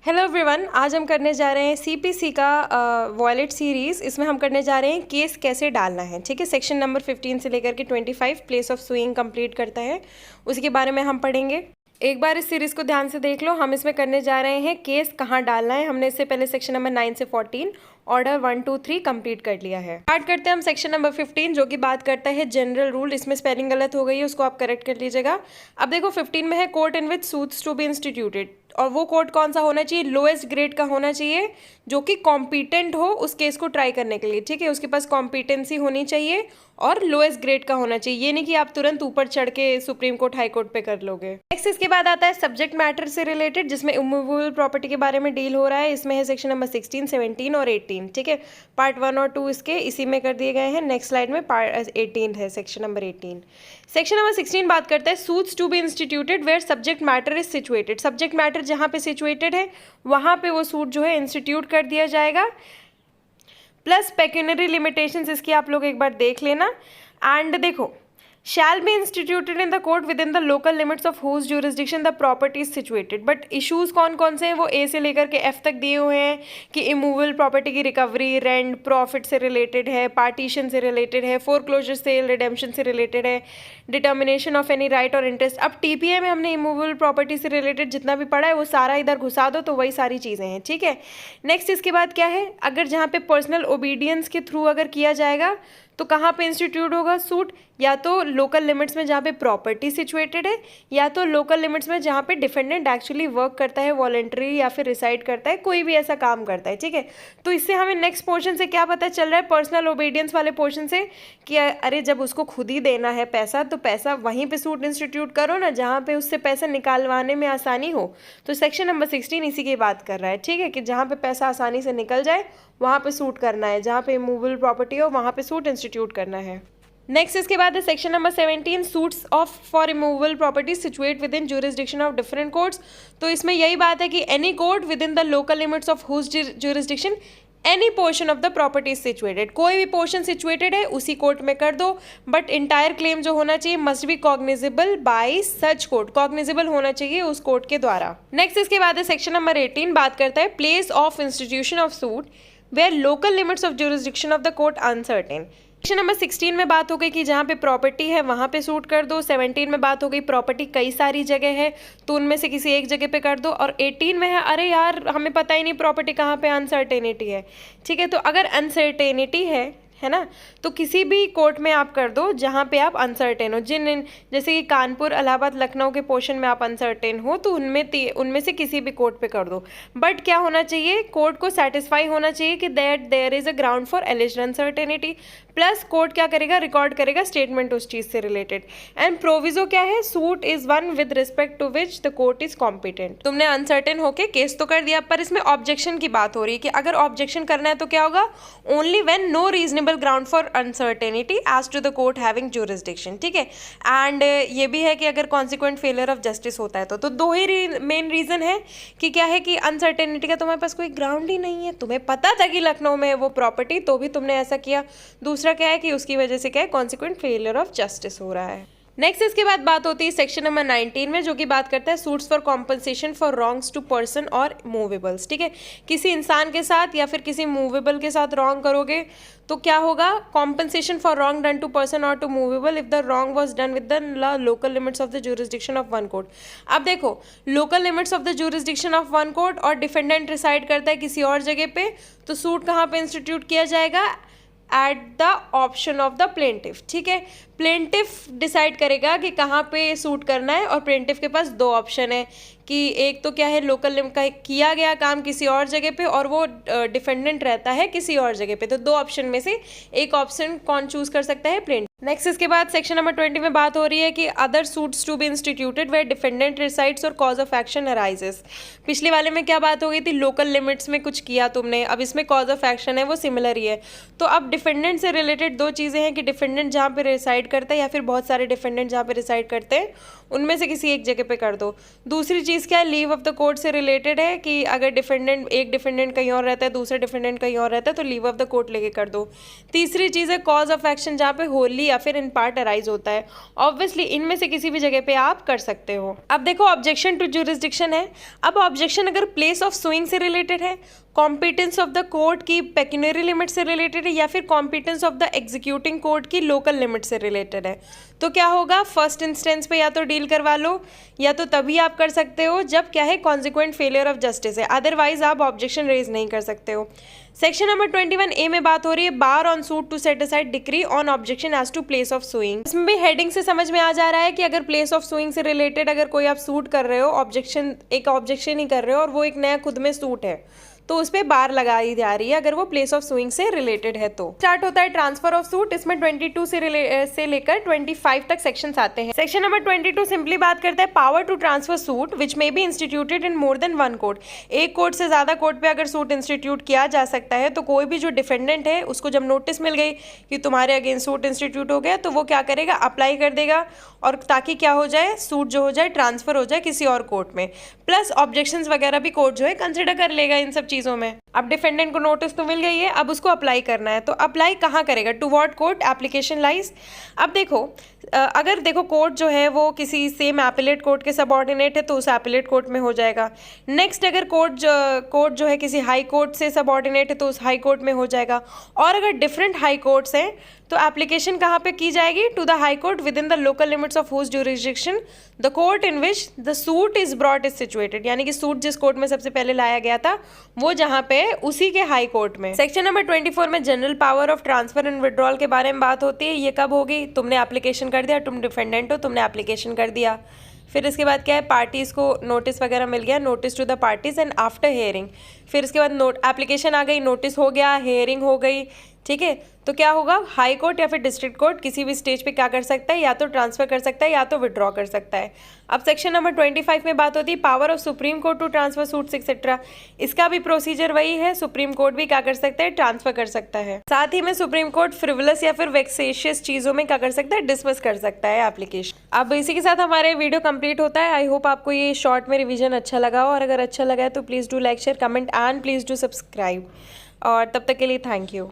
Hello everyone, आज हम करने जा रहे हैं सीपीसी का वॉलेट सीरीज़। इसमें हम करने जा रहे हैं केस कैसे डालना है। ठीक है, सेक्शन नंबर 15 से लेकर के 25 प्लेस ऑफ सुइंग कंप्लीट करता है, उसके बारे में हम पढ़ेंगे। एक बार इस सीरीज़ को ध्यान से देख लो। हम इसमें करने जा रहे हैं केस कहाँ डालना है। हमने इससे पहले सेक्शन नंबर 9 से 14 ऑर्डर 1, 2, 3 कंप्लीट कर लिया है। स्टार्ट करते हैं हम सेक्शन नंबर 15 जो कि बात करता है जनरल रूल। इसमें स्पेलिंग गलत हो गई है, उसको आप करेक्ट कर लीजिएगा। अब देखो 15 में है court in which suits to be instituted, और वो कोर्ट कौन सा होना चाहिए? लोएस्ट ग्रेड का होना चाहिए, जो कि कॉम्पिटेंट हो उस केस को ट्राई करने के लिए। ठीक है, उसके पास कॉम्पिटेंसी होनी चाहिए और लोएस्ट ग्रेड का होना चाहिए। ये नहीं कि आप तुरंत ऊपर चढ़ के सुप्रीम कोर्ट हाई कोर्ट पे कर लोगे। नेक्स्ट इसके बाद आता है सब्जेक्ट मैटर से रिलेटेड, जिसमें इमूवेबल प्रॉपर्टी के बारे में डील हो रहा है। इसमें है सेक्शन नंबर 16, 17 और 18। ठीक है, पार्ट 1 और 2 इसके इसी में कर दिए गए हैं। नेक्स्ट स्लाइड में पार्ट 18 है, सेक्शन नंबर 18। सेक्शन नंबर 16 बात करता है suits to be instituted where subject matter is situated. Subject matter जहाँ पे सिचुएटेड है वहाँ पे वो सूट जो है इंस्टीट्यूट कर दिया जाएगा। प्लस पेक्यूनरी लिमिटेशंस इसकी आप लोग एक बार देख लेना। एंड देखो, shall be instituted in the court within the local limits of whose jurisdiction the property is situated। But issues कौन कौन से हैं वो ए से लेकर के एफ तक दिए हुए हैं कि इमूवेबल प्रॉपर्टी की रिकवरी, रेंट, प्रॉफिट से रिलेटेड है, पार्टीशन से रिलेटेड है, फोरक्लोजर सेल, रिडेम्पशन से रिलेटेड है, डिटर्मिनेशन ऑफ एनी राइट और इंटरेस्ट। अब टीपीए में हमने इमूवेबल प्रॉपर्टी से रिलेटेड जितना भी पढ़ा है वो सारा इधर घुसा दो, तो वही सारी चीज़ें हैं। ठीक है, नेक्स्ट इसके बाद क्या है, अगर जहाँ पे पर्सनल ओबीडियंस के थ्रू अगर किया जाएगा तो कहाँ पे इंस्टीट्यूट होगा सूट? या तो लोकल लिमिट्स में जहाँ पे प्रॉपर्टी सिचुएटेड है, या तो लोकल लिमिट्स में जहाँ पे डिफेंडेंट एक्चुअली वर्क करता है, वॉलंटरी या फिर रिसाइड करता है, कोई भी ऐसा काम करता है। ठीक है, तो इससे हमें नेक्स्ट पोर्शन से क्या पता चल रहा है, पर्सनल ओबीडियंस वाले पोर्शन से, कि अरे जब उसको खुद ही देना है पैसा तो पैसा वहीं पे सूट इंस्टीट्यूट करो ना, जहाँ पे उससे पैसा निकालवाने में आसानी हो। तो सेक्शन नंबर 16 इसी की बात कर रहा है। ठीक है, कि जहाँ पे पैसा आसानी से निकल जाए वहाँ पे सूट करना है, जहाँ पे इमूवेबल प्रॉपर्टी हो वहाँ पे सूट इंस्टीट्यूट करना है। नेक्स्ट इसके बाद है section number 17 suits of for immovable property situate within jurisdiction of different courts. तो इसमें यही बात है कि any court within the local limits of whose jurisdiction any portion of the property is situated. कोई भी portion situated है उसी कोर्ट में कर दो, बट इंटायर क्लेम जो होना चाहिए must be cognizable bye such court. Cognizable होना चाहिए उस कोर्ट के द्वारा। नेक्स्ट इसके बाद है सेक्शन नंबर 18 बात करता है place of institution of suit where local limits of jurisdiction of the court uncertain. Section number 16 में बात हो गई कि जहाँ पे प्रॉपर्टी है वहाँ पे सूट कर दो। 17 में बात हो गई प्रॉपर्टी कई सारी जगह है तो उनमें से किसी एक जगह पे कर दो। और 18 में है अरे यार हमें पता ही नहीं प्रॉपर्टी कहाँ पे अनसर्टेनिटी है। ठीक है, तो अगर अनसर्टेनिटी है ना, तो किसी भी कोर्ट में आप कर दो जहाँ पे आप अनसर्टेन हो। जैसे कि कानपुर, इलाहाबाद, लखनऊ के पोर्शन में आप अनसर्टेन हो तो उनमें से किसी भी कोर्ट पे कर दो। बट क्या होना चाहिए, कोर्ट को सेटिस्फाई होना चाहिए कि that there is a ground for alleged uncertainty. Plus court क्या करेगा, रिकॉर्ड करेगा स्टेटमेंट उस चीज़ से रिलेटेड। एंड प्रोविजो क्या है, suit is one with respect to which the court is competent. तुमने अनसर्टेन होके केस तो कर दिया, पर इसमें ऑब्जेक्शन की बात हो रही है कि अगर ऑब्जेक्शन करना है तो क्या होगा, only when no reasonable ground for uncertainty as to the court having jurisdiction. ठीक है, एंड ये भी है कि अगर कॉन्सिक्वेंट फेलियर ऑफ जस्टिस होता है तो दो ही मेन रीजन है कि क्या है कि अनसर्टेनिटी का तुम्हारे पास कोई ग्राउंड ही नहीं है। तुम्हें पता था कि लखनऊ में है वो प्रॉपर्टी तो भी तुमने ऐसा किया। दूसरा क्या है कि उसकी वजह से क्या है, कॉन्सिक्वेंट फेलियर ऑफ जस्टिस हो रहा है। नेक्स्ट इसके बाद बात होती है सेक्शन नंबर 19 में, जो कि बात करता है suits for compensation for wrongs to person और मूवेबल्स। ठीक है, किसी इंसान के साथ या फिर किसी मूवेबल के साथ रॉन्ग करोगे तो क्या होगा, compensation for wrong done to person और to movable if the wrong was done with the local limits of the jurisdiction of one court. अब देखो, local limits of the jurisdiction of one court और defendant reside करता है किसी और जगह पे, तो सूट कहाँ पे इंस्टीट्यूट किया जाएगा, at the option of the plaintiff. ठीक है, प्लेंटिफ डिसाइड करेगा कि कहाँ पे सूट करना है, और प्लेंटिफ के पास दो ऑप्शन है कि एक तो क्या है, लोकल लिमिट का किया गया काम किसी और जगह पे और वो डिफेंडेंट रहता है किसी और जगह पे, तो दो ऑप्शन में से एक ऑप्शन कौन चूज कर सकता है, प्लेंटिफ। नेक्स्ट इसके बाद सेक्शन नंबर 20 में बात हो रही है कि other suits to be instituted where defendant resides और कॉज ऑफ एक्शन अराइजेस। पिछले वाले में क्या बात हो गई थी, लोकल लिमिट्स में कुछ किया तुमने, अब इसमें कॉज ऑफ एक्शन है वो सिमिलर ही है। तो अब डिफेंडेंट से रिलेटेड दो चीज़ें हैं कि डिफेंडेंट जहाँ पे रिसाइड करता है या फिर बहुत सारे डिफेंडेंट जहाँ पे रिसाइड करते हैं उनमें से किसी एक जगह पे कर दो। दूसरी चीज़ क्या है, लीव ऑफ द कोर्ट से रिलेटेड है कि अगर एक डिफेंडेंट कहीं और रहता है, दूसरा डिफेंडेंट कहीं और रहता है, तो लीव ऑफ द कोर्ट लेके कर दो। तीसरी चीज़ है कॉज ऑफ एक्शन, जहाँ पे होली या फिर इन पार्ट अराइज होता है। ऑब्वियसली इनमें से किसी भी जगह पे आप कर सकते हो। अब देखो ऑब्जेक्शन टू ज्यूरिसडिक्शन है। अब ऑब्जेक्शन अगर प्लेस ऑफ सुइंग से रिलेटेड है, कॉम्पिटेंस ऑफ द कोर्ट की पेक्यूनरी लिमिट से रिलेटेड है, या फिर competence of the executing court की लोकल लिमिट से रिलेटेड है, तो क्या होगा, फर्स्ट इंस्टेंस पे या तो डील करवा लो, या तो तभी आप कर सकते हो जब क्या है कॉन्सिक्वेंट फेलियर ऑफ जस्टिस है, अदरवाइज आप ऑब्जेक्शन रेज नहीं कर सकते हो। सेक्शन नंबर 21A में बात हो रही है bar on suit to set aside decree on objection as to place of suing. इसमें भी हेडिंग से समझ में आ जा रहा है कि अगर प्लेस ऑफ सुइंग से रिलेटेड अगर कोई आप सूट कर रहे हो, एक ऑब्जेक्शन ही कर रहे हो और वो एक नया खुद में सूट है, तो उस पर बार लगाई जा रही है अगर वो प्लेस ऑफ सुइंग से रिलेटेड है। तो स्टार्ट होता है ट्रांसफर ऑफ सूट। इसमें 22 से लेकर 25 तक सेक्शंस आते हैं। सेक्शन नंबर 22 सिंपली बात करता है power to transfer suit which may be instituted in more than one court. एक कोर्ट से ज्यादा कोर्ट पे अगर सूट इंस्टीट्यूट किया जा सकता है, तो कोई भी जो डिफेंडेंट है उसको जब नोटिस मिल गई कि तुम्हारे अगेंस्ट सूट इंस्टीट्यूट हो गया, तो वो क्या करेगा, अप्लाई कर देगा, और ताकि क्या हो जाए, सूट जो हो जाए ट्रांसफर हो जाए किसी और कोर्ट में। प्लस ऑब्जेक्शंस वगैरह भी कोर्ट जो है कंसिडर कर लेगा इन सब चीज़ों में। अब डिफेंडेंट को नोटिस तो मिल गई है, अब उसको अप्लाई करना है, तो अप्लाई कहाँ करेगा, to what court, application lies. अब देखो अगर देखो कोर्ट जो है वो किसी सेम एपिलेट कोर्ट के सबऑर्डिनेट है, तो उस एपिलेट कोर्ट में हो जाएगा। नेक्स्ट अगर कोर्ट जो है किसी हाई कोर्ट से सबऑर्डिनेट है, तो उस हाई कोर्ट में हो जाएगा। और अगर डिफरेंट हाई कोर्ट्स हैं, तो एप्लीकेशन कहाँ पे की जाएगी, to the High Court within the local limits of whose jurisdiction the court in which the suit is brought is situated. यानी कि सूट जिस कोर्ट में सबसे पहले लाया गया था वो जहाँ पे उसी के हाई कोर्ट में। सेक्शन नंबर 24 में general power of transfer and withdrawal के बारे में बात होती है। ये कब होगी, तुमने एप्लीकेशन कर दिया, तुम डिफेंडेंट हो, तुमने एप्लीकेशन कर दिया, फिर इसके बाद क्या है, पार्टीज को नोटिस वगैरह मिल गया, notice to the parties and after hearing, फिर इसके बाद एप्लीकेशन आ गई, नोटिस हो गया, हेयरिंग हो गई, ठीक है, तो क्या होगा, हाई कोर्ट या फिर डिस्ट्रिक्ट कोर्ट किसी भी स्टेज पे क्या कर सकता है, या तो ट्रांसफर कर सकता है या तो विड्रॉ कर सकता है। अब सेक्शन नंबर 25 में बात होती है power of Supreme Court to transfer suits etcetera. इसका भी प्रोसीजर वही है, सुप्रीम कोर्ट भी क्या कर सकता है, ट्रांसफर कर सकता है। साथ ही में सुप्रीम कोर्ट फ्रिवलस या फिर वेक्सेशियस चीजों में क्या कर सकता है, डिसमिस कर सकता है एप्लीकेशन। अब इसी के साथ हमारे वीडियो कंप्लीट होता है। आई होप आपको ये शॉर्ट में रिविजन अच्छा लगा हो, और अगर अच्छा लगा है तो please do like, share, comment and please do subscribe. और तब तक के लिए थैंक यू।